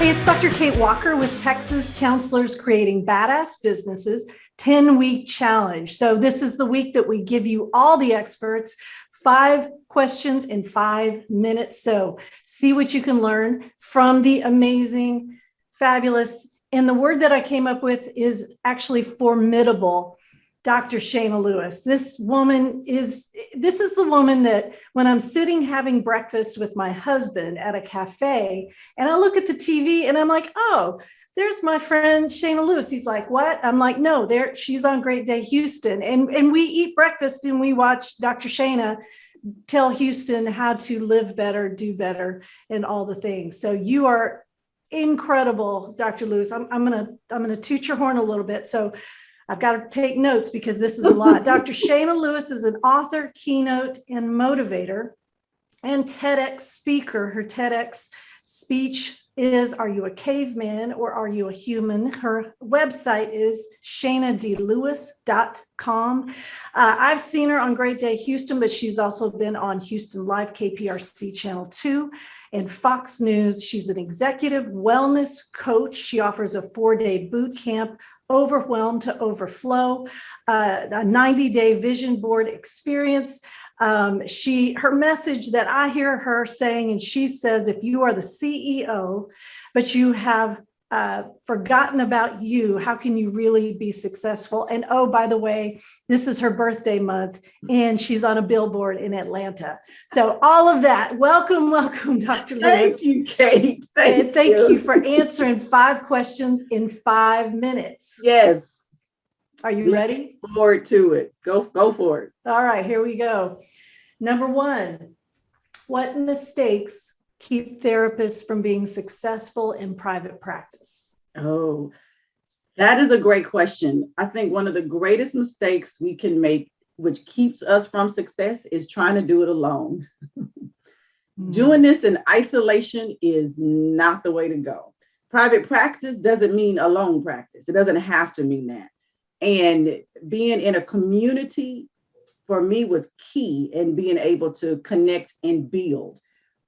Hey, it's Dr. Kate Walker with Texas Counselors Creating Badass Businesses 10-week challenge. So this is the week that we give you all the experts 5 questions in 5 minutes. So see what you can learn from the amazing, fabulous, and the word that I came up with is actually formidable, Dr. Shana Lewis. This is the woman that when I'm sitting having breakfast with my husband at a cafe and I look at the TV and I'm like, oh, there's my friend Shana Lewis. He's like, what? I'm like, no, she's on Great Day Houston. And we eat breakfast and we watch Dr. Shana tell Houston how to live better, do better, and all the things. So you are incredible, Dr. Lewis. I'm gonna toot your horn a little bit. So I've got to take notes because this is a lot. Dr. Shana Lewis is an author, keynote, and motivator, and TEDx speaker. Her TEDx speech is, "Are you a caveman or are you a human?" Her website is shanadlewis.com. I've seen her on Great Day Houston, but she's also been on Houston Live, KPRC Channel 2, and Fox News. She's an executive wellness coach. She offers a 4-day boot camp, Overwhelmed to Overflow, a 90-day vision board experience. Her message that I hear her saying, and she says, if you are the CEO, but you have forgotten about you, how can you really be successful? And oh, by the way, this is her birthday month and she's on a billboard in Atlanta. So all of that. Welcome, Dr. Lewis. Thank you, Kate. Thank you for answering 5 questions in 5 minutes. Yes. Are you ready? Look forward to it. Go for it. All right, here we go. Number 1, what mistakes keep therapists from being successful in private practice? Oh, that is a great question. I think one of the greatest mistakes we can make, which keeps us from success, is trying to do it alone. Doing this in isolation is not the way to go. Private practice doesn't mean alone practice. It doesn't have to mean that. And being in a community for me was key in being able to connect and build,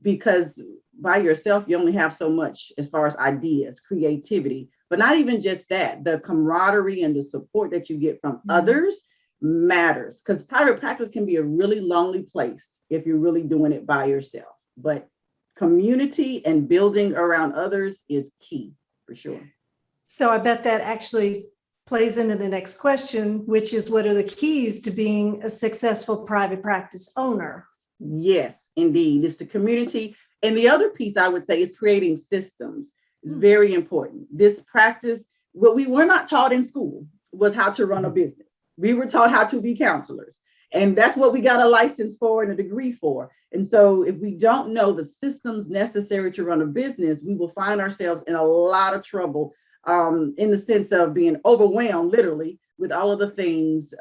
because by yourself, you only have so much as far as ideas, creativity, but not even just that, the camaraderie and the support that you get from others matters, because private practice can be a really lonely place if you're really doing it by yourself. But community and building around others is key for sure. So I bet that actually plays into the next question, which is, what are the keys to being a successful private practice owner? Yes, indeed. It's the community. And the other piece I would say is creating systems. It's very important. This practice, what we were not taught in school was how to run a business. We were taught how to be counselors. And that's what we got a license for and a degree for. And so if we don't know the systems necessary to run a business, we will find ourselves in a lot of trouble, in the sense of being overwhelmed, literally, with all of the things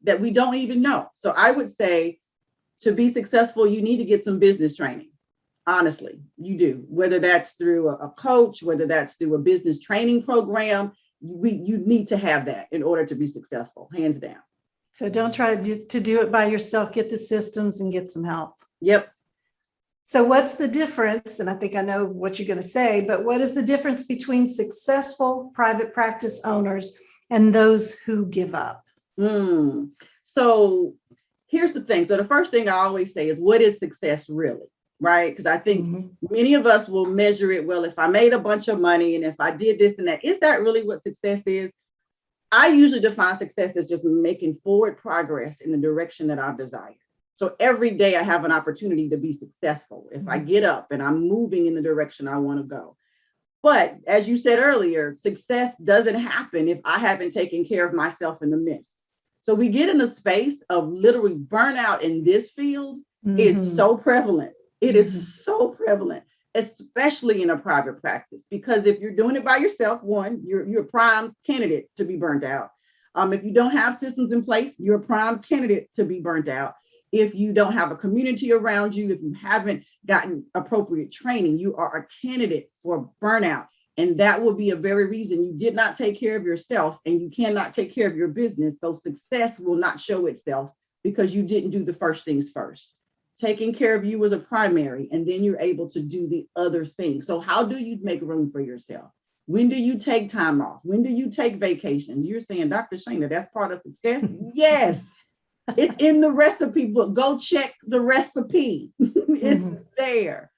that we don't even know. So I would say, to be successful, you need to get some business training. Honestly, you do. Whether that's through a coach, whether that's through a business training program, you need to have that in order to be successful, hands down. So don't try to do it by yourself. Get the systems and get some help. Yep. So what's the difference? And I think I know what you're going to say, but what is the difference between successful private practice owners and those who give up? So here's the thing. So the first thing I always say is, what is success really? Right? Because I think many of us will measure it, well, if I made a bunch of money and if I did this and that, is that really what success is? I usually define success as just making forward progress in the direction that I've desired. So every day I have an opportunity to be successful if I get up and I'm moving in the direction I want to go. But as you said earlier, success doesn't happen if I haven't taken care of myself in the midst. So we get in a space of literally burnout in this field. Is so prevalent. It is so prevalent, especially in a private practice, because if you're doing it by yourself, one, you're a prime candidate to be burnt out. If you don't have systems in place, you're a prime candidate to be burnt out. If you don't have a community around you, if you haven't gotten appropriate training, you are a candidate for burnout. And that will be a very reason you did not take care of yourself, and you cannot take care of your business. So success will not show itself because you didn't do the first things first. taking care of you as a primary, and then you're able to do the other things. So how do you make room for yourself? When do you take time off? When do you take vacations? You're saying, Dr. Shana, that's part of success? Yes. It's in the recipe book. Go check the recipe. It's there.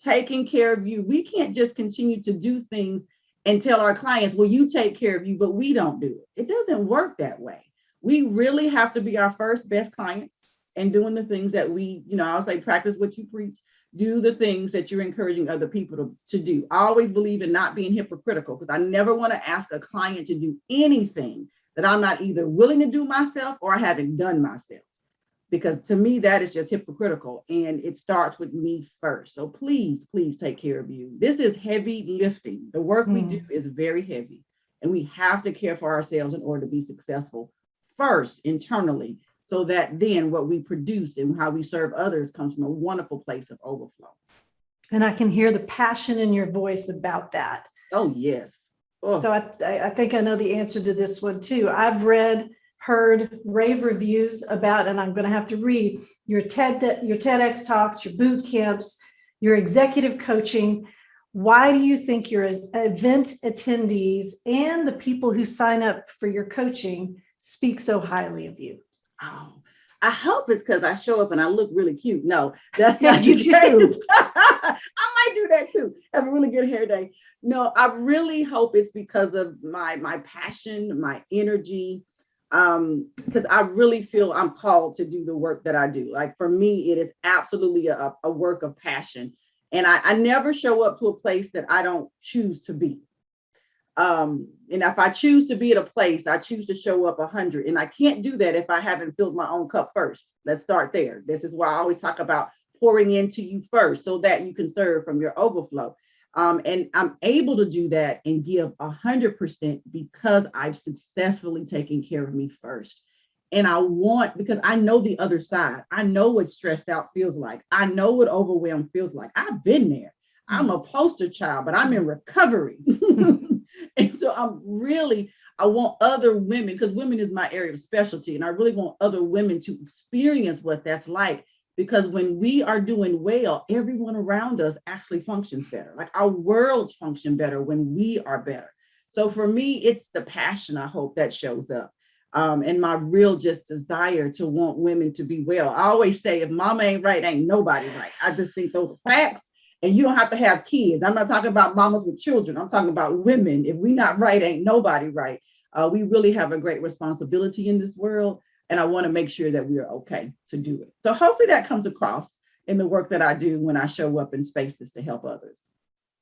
Taking care of you. We can't just continue to do things and tell our clients, well, you take care of you, but we don't do it. It doesn't work that way. We really have to be our first best clients and doing the things that we, I'll say, practice what you preach. Do the things that you're encouraging other people to do. I always believe in not being hypocritical, because I never want to ask a client to do anything that I'm not either willing to do myself or haven't done myself. Because to me, that is just hypocritical, and it starts with me first. So please, please take care of you. This is heavy lifting. The work we do is very heavy, and we have to care for ourselves in order to be successful first internally, so that then what we produce and how we serve others comes from a wonderful place of overflow. And I can hear the passion in your voice about that. Oh, yes. Oh. So I think I know the answer to this one too. I've heard rave reviews about, and I'm going to have to read your TEDx talks, your boot camps, your executive coaching. Why do you think your event attendees and the people who sign up for your coaching speak so highly of you? Oh, I hope it's because I show up and I look really cute. No, that's not you the case. I might do that too. Have a really good hair day. No, I really hope it's because of my passion, my energy, because I really feel I'm called to do the work that I do. Like for me, it is absolutely a work of passion. And I never show up to a place that I don't choose to be. And if I choose to be at a place, I choose to show up 100. And I can't do that if I haven't filled my own cup first. Let's start there. This is why I always talk about pouring into you first so that you can serve from your overflow. And I'm able to do that and give 100% because I've successfully taken care of me first. And because I know the other side. I know what stressed out feels like. I know what overwhelmed feels like. I've been there. I'm a poster child, but I'm in recovery. And so I want other women, because women is my area of specialty, and I really want other women to experience what that's like, because when we are doing well, everyone around us actually functions better. Like our worlds function better when we are better. So for me, it's the passion, I hope, that shows up. And my real just desire to want women to be well. I always say, if mama ain't right, ain't nobody right. I just think those are facts. And you don't have to have kids. I'm not talking about mamas with children. I'm talking about women. If we not right, ain't nobody right. We really have a great responsibility in this world. And I want to make sure that we are okay to do it. So hopefully that comes across in the work that I do when I show up in spaces to help others.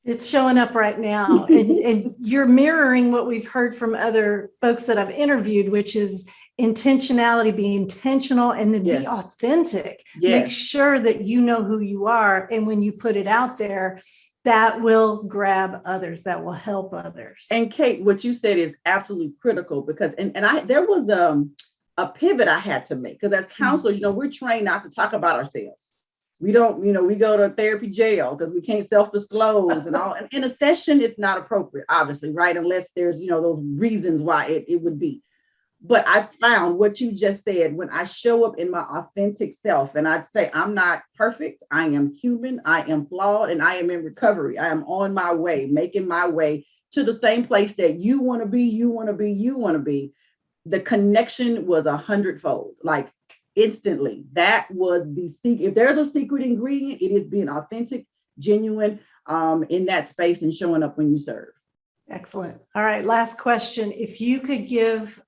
It's showing up right now. And you're mirroring what we've heard from other folks that I've interviewed, which is intentionality, be intentional, and then be authentic. Make sure that you know who you are. And when you put it out there, that will grab others, that will help others. And Kate, what you said is absolutely critical, because there was a pivot I had to make, because as counselors, we're trained not to talk about ourselves. We don't, we go to therapy jail because we can't self-disclose and all. And in a session, it's not appropriate, obviously, right? Unless there's, those reasons why it would be. But I found what you just said, when I show up in my authentic self, and I'd say, I'm not perfect. I am human. I am flawed, and I am in recovery. I am on my way, making my way to the same place that you want to be, you want to be, you want to be. The connection was 100-fold, like instantly. That was the secret. If there's a secret ingredient, it is being authentic, genuine, in that space and showing up when you serve. Excellent. All right. Last question. If you could give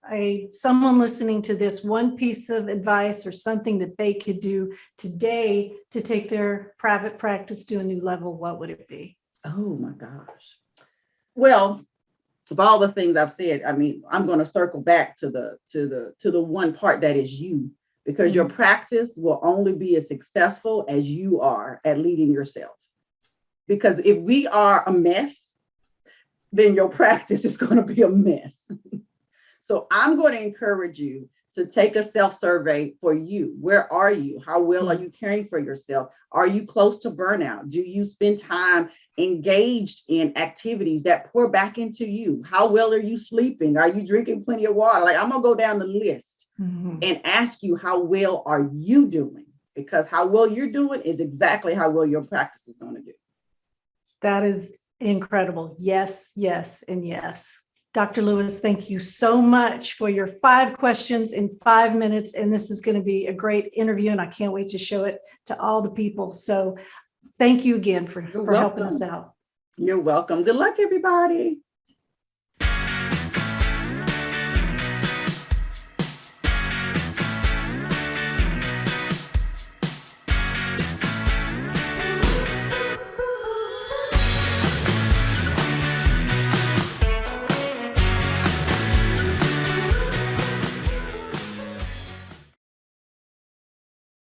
someone listening to this one piece of advice or something that they could do today to take their private practice to a new level, what would it be? Oh my gosh. Well, of all the things I've said, I'm going to circle back to the one part that is you, because your practice will only be as successful as you are at leading yourself. Because if we are a mess, then your practice is going to be a mess. So I'm going to encourage you to take a self-survey for you. Where are you? How well are you caring for yourself? Are you close to burnout? Do you spend time engaged in activities that pour back into you? How well are you sleeping? Are you drinking plenty of water? Like, I'm going to go down the list and ask you, how well are you doing? because how well you're doing is exactly how well your practice is going to do. That is incredible. Yes, yes, and yes. Dr. Lewis, thank you so much for your 5 questions in 5 minutes. And this is going to be a great interview, and I can't wait to show it to all the people. So thank you again for helping us out. You're welcome. Good luck, everybody.